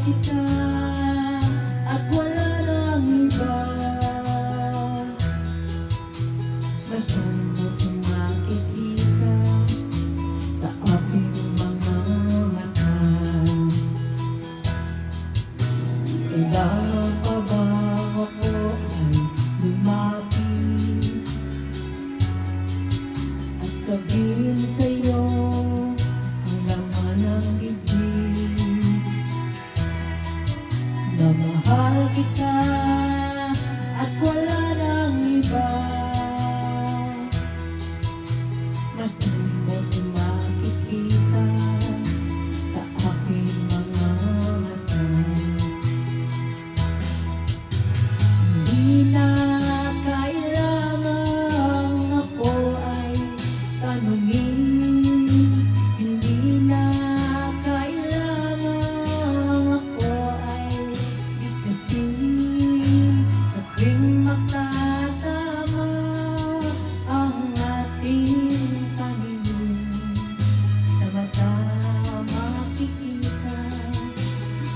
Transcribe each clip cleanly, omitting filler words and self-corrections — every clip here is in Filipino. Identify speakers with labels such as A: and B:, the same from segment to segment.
A: kita at wala nang iba. Basta mo'y makikita sa aking mga mata. Kailangan pa ba ako ay lumapit at sabihin sa'yo ang laman ng dibdib na mahal kita at wala nang iba? Mas mo'y makikita sa aking mga mata. Hindi na kailangang ako ay tanungin, hindi na kailangang ako ay bigkasin. Sa tuwing makatama ang ating paningin, sa mata makikita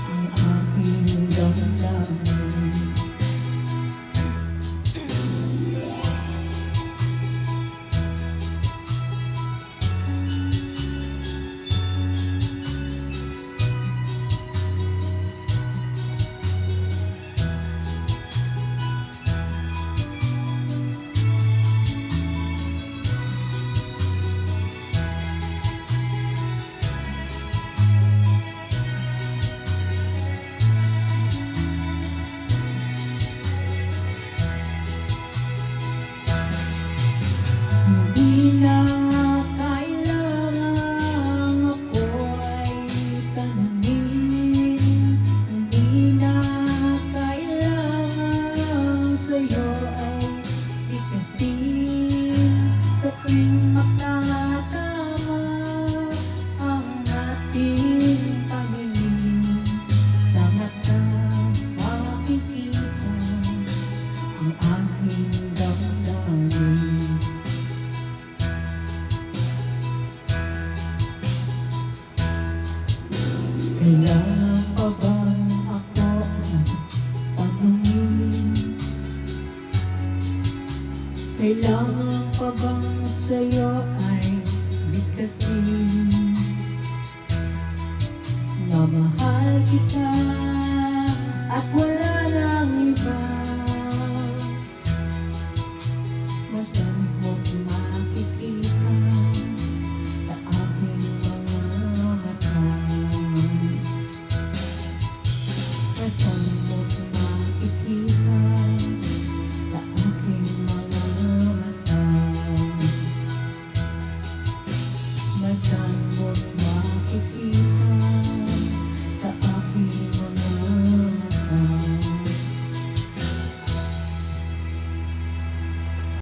A: ang aking damdamin. Hindi na kailangang ako ay tanungin, hindi na kailangang sa'yo ay bigkasin. Sa tuwing makatama ang ating paningin, sa mata makikita ang aking damdamin. Kailangan